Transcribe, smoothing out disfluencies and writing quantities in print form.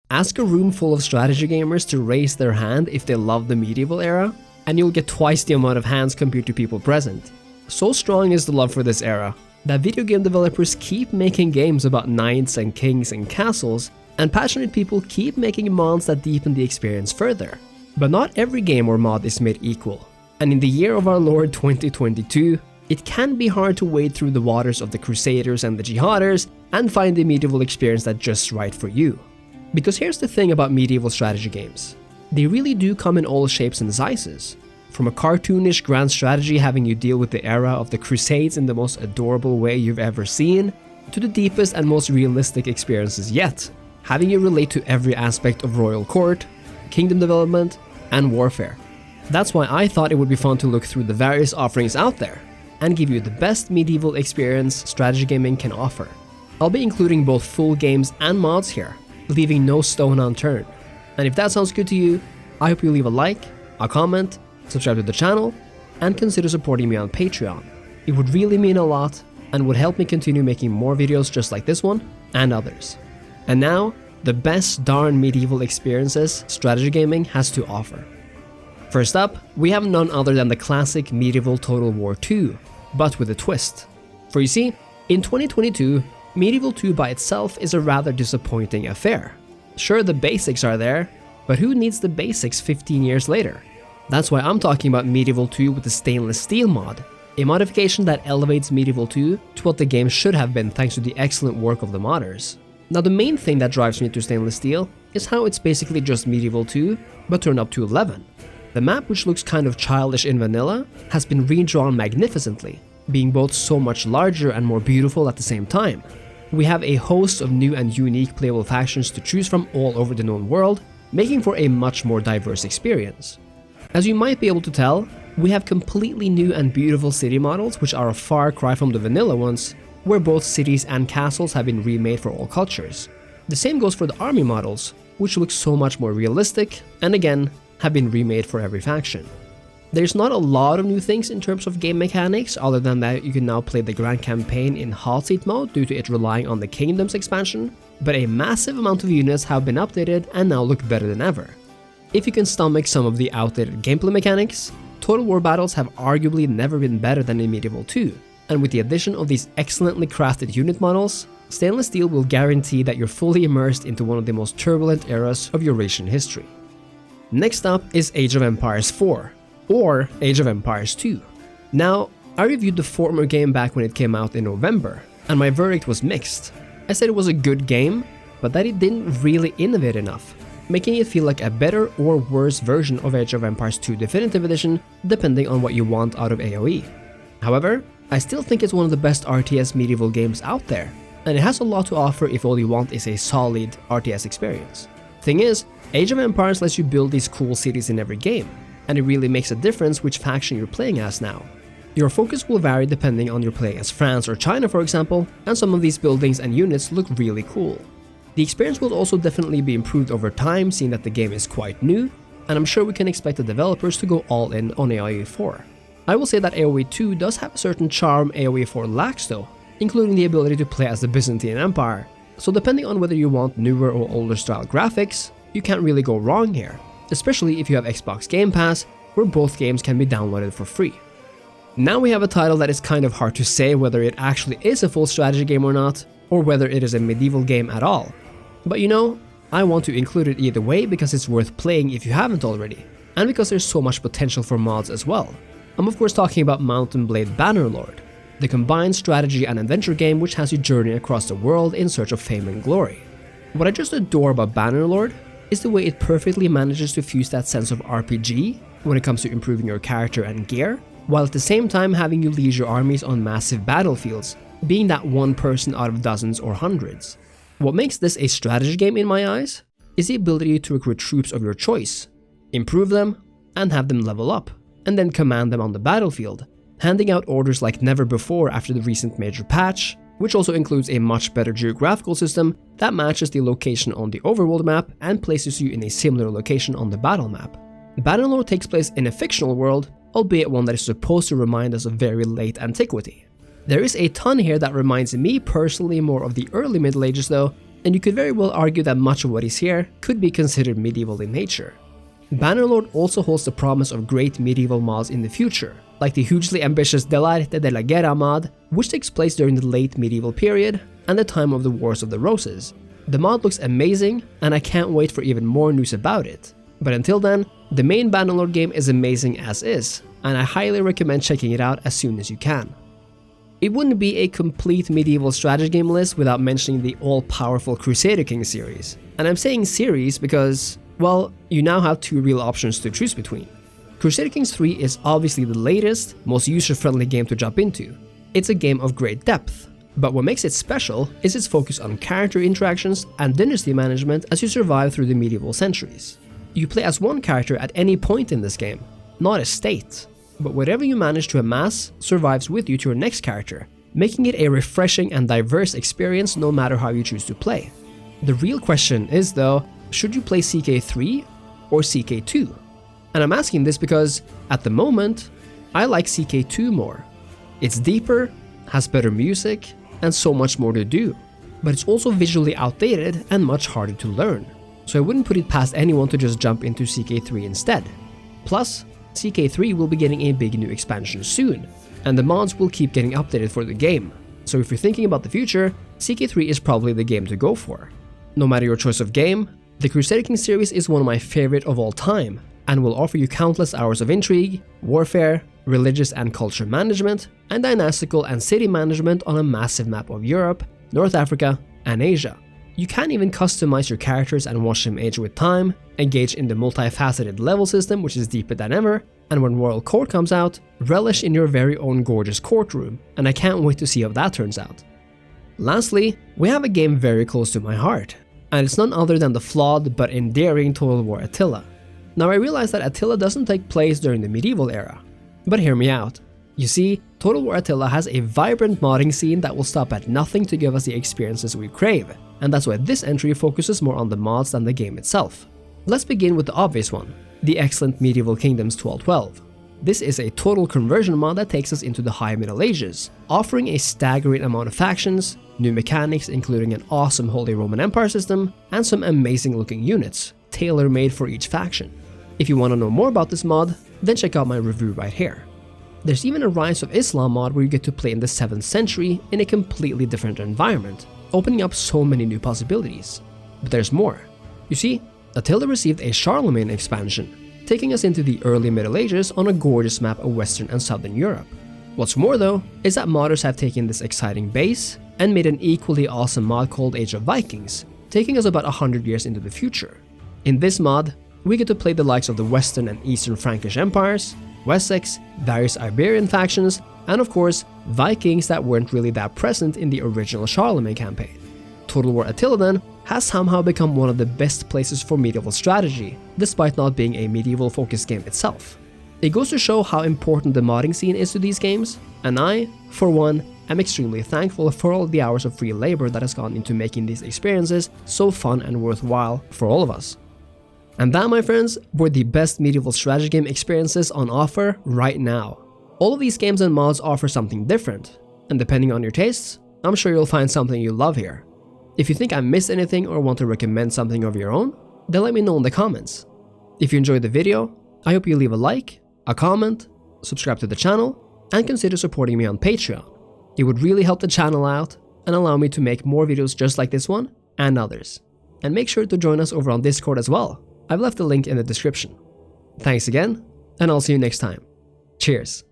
Ask a room full of strategy gamers to raise their hand if they love the medieval era, and you'll get twice the amount of hands compared to people present. So strong is the love for this era that video game developers keep making games about knights and kings and castles, and passionate people keep making mods that deepen the experience further. But not every game or mod is made equal, and in the year of our Lord 2022, it can be hard to wade through the waters of the Crusaders and the Jihaders and find the medieval experience that's just right for you. Because here's the thing about medieval strategy games. They really do come in all shapes and sizes. From a cartoonish grand strategy having you deal with the era of the Crusades in the most adorable way you've ever seen, to the deepest and most realistic experiences yet, having you relate to every aspect of royal court, kingdom development, and warfare. That's why I thought it would be fun to look through the various offerings out there and give you the best medieval experience strategy gaming can offer. I'll be including both full games and mods here, leaving no stone unturned. And if that sounds good to you, I hope you leave a like, a comment, subscribe to the channel, and consider supporting me on Patreon. It would really mean a lot and would help me continue making more videos just like this one and others. And now, the best darn medieval experiences strategy gaming has to offer. First up, we have none other than the classic medieval Total War 2, but with a twist. For you see, in 2022, Medieval 2 by itself is a rather disappointing affair. Sure, the basics are there, but who needs the basics 15 years later? That's why I'm talking about Medieval 2 with the stainless steel mod, a modification that elevates Medieval 2 to what the game should have been thanks to the excellent work of the modders. Now the main thing that drives me to stainless steel is how it's basically just Medieval 2, but turned up to 11. The map, which looks kind of childish in vanilla, has been redrawn magnificently, being both so much larger and more beautiful at the same time. We have a host of new and unique playable factions to choose from all over the known world, making for a much more diverse experience. As you might be able to tell, we have completely new and beautiful city models which are a far cry from the vanilla ones, where both cities and castles have been remade for all cultures. The same goes for the army models, which look so much more realistic, and again, have been remade for every faction. There's not a lot of new things in terms of game mechanics, other than that you can now play the Grand Campaign in hot seat mode due to it relying on the Kingdoms expansion, but a massive amount of units have been updated and now look better than ever. If you can stomach some of the outdated gameplay mechanics, Total War battles have arguably never been better than in Medieval 2, and with the addition of these excellently crafted unit models, stainless steel will guarantee that you're fully immersed into one of the most turbulent eras of Eurasian history. Next up is Age of Empires 4, or Age of Empires 2. Now, I reviewed the former game back when it came out in November, and my verdict was mixed. I said it was a good game, but that it didn't really innovate enough, making it feel like a better or worse version of Age of Empires 2 Definitive Edition, depending on what you want out of AoE. However, I still think it's one of the best RTS medieval games out there, and it has a lot to offer if all you want is a solid RTS experience. Thing is, Age of Empires lets you build these cool cities in every game, and it really makes a difference which faction you're playing as now. Your focus will vary depending on you're playing as France or China, for example, and some of these buildings and units look really cool. The experience will also definitely be improved over time, seeing that the game is quite new, and I'm sure we can expect the developers to go all in on AoE 4. I will say that AoE 2 does have a certain charm AoE 4 lacks though, including the ability to play as the Byzantine Empire, so depending on whether you want newer or older style graphics, you can't really go wrong here, especially if you have Xbox Game Pass, where both games can be downloaded for free. Now we have a title that is kind of hard to say whether it actually is a full strategy game or not, or whether it is a medieval game at all. But you know, I want to include it either way because it's worth playing if you haven't already, and because there's so much potential for mods as well. I'm of course talking about Mountain Blade Bannerlord, the combined strategy and adventure game which has you journey across the world in search of fame and glory. What I just adore about Bannerlord is the way it perfectly manages to fuse that sense of RPG when it comes to improving your character and gear, while at the same time having you lead your armies on massive battlefields, being that one person out of dozens or hundreds. What makes this a strategy game in my eyes is the ability to recruit troops of your choice, improve them, and have them level up, and then command them on the battlefield, handing out orders like never before after the recent major patch, which also includes a much better geographical system that matches the location on the overworld map and places you in a similar location on the battle map. Bannerlord takes place in a fictional world, albeit one that is supposed to remind us of very late antiquity. There is a ton here that reminds me personally more of the early Middle Ages though, and you could very well argue that much of what is here could be considered medieval in nature. Bannerlord also holds the promise of great medieval mods in the future, like the hugely ambitious Dell'Arte della Guerra mod, which takes place during the late medieval period and the time of the Wars of the Roses. The mod looks amazing, and I can't wait for even more news about it. But until then, the main Bannerlord game is amazing as is, and I highly recommend checking it out as soon as you can. It wouldn't be a complete medieval strategy game list without mentioning the all-powerful Crusader Kings series. And I'm saying series because, well, you now have two real options to choose between. Crusader Kings 3 is obviously the latest, most user-friendly game to jump into. It's a game of great depth, but what makes it special is its focus on character interactions and dynasty management as you survive through the medieval centuries. You play as one character at any point in this game, not a state, but whatever you manage to amass survives with you to your next character, making it a refreshing and diverse experience no matter how you choose to play. The real question is though, should you play CK3 or CK2? And I'm asking this because, at the moment, I like CK2 more. It's deeper, has better music, and so much more to do, but it's also visually outdated and much harder to learn, so I wouldn't put it past anyone to just jump into CK3 instead. Plus, CK3 will be getting a big new expansion soon, and the mods will keep getting updated for the game, so if you're thinking about the future, CK3 is probably the game to go for. No matter your choice of game, the Crusader Kings series is one of my favorite of all time, and will offer you countless hours of intrigue, warfare, religious and culture management, and dynastical and city management on a massive map of Europe, North Africa, and Asia. You can even customize your characters and watch them age with time, engage in the multifaceted level system which is deeper than ever, and when Royal Court comes out, relish in your very own gorgeous courtroom, and I can't wait to see how that turns out. Lastly, we have a game very close to my heart, and it's none other than the flawed but endearing Total War Attila. Now I realize that Attila doesn't take place during the medieval era, but hear me out. You see, Total War Attila has a vibrant modding scene that will stop at nothing to give us the experiences we crave, and that's why this entry focuses more on the mods than the game itself. Let's begin with the obvious one, the excellent Medieval Kingdoms 1212. This is a total conversion mod that takes us into the High Middle Ages, offering a staggering amount of factions, new mechanics including an awesome Holy Roman Empire system, and some amazing looking units, tailor-made for each faction. If you want to know more about this mod, then check out my review right here. There's even a Rise of Islam mod where you get to play in the 7th century in a completely different environment, opening up so many new possibilities. But there's more. You see, Attila received a Charlemagne expansion, taking us into the early Middle Ages on a gorgeous map of Western and Southern Europe. What's more though, is that modders have taken this exciting base and made an equally awesome mod called Age of Vikings, taking us about 100 years into the future. In this mod, we get to play the likes of the Western and Eastern Frankish empires, Wessex, various Iberian factions, and of course, Vikings that weren't really that present in the original Charlemagne campaign. Total War Attila then has somehow become one of the best places for medieval strategy, despite not being a medieval focused game itself. It goes to show how important the modding scene is to these games, and I, for one, am extremely thankful for all the hours of free labor that has gone into making these experiences so fun and worthwhile for all of us. And that, my friends, were the best medieval strategy game experiences on offer right now. All of these games and mods offer something different, and depending on your tastes, I'm sure you'll find something you love here. If you think I missed anything or want to recommend something of your own, then let me know in the comments. If you enjoyed the video, I hope you leave a like, a comment, subscribe to the channel, and consider supporting me on Patreon. It would really help the channel out and allow me to make more videos just like this one and others. And make sure to join us over on Discord as well. I've left the link in the description. Thanks again, and I'll see you next time. Cheers.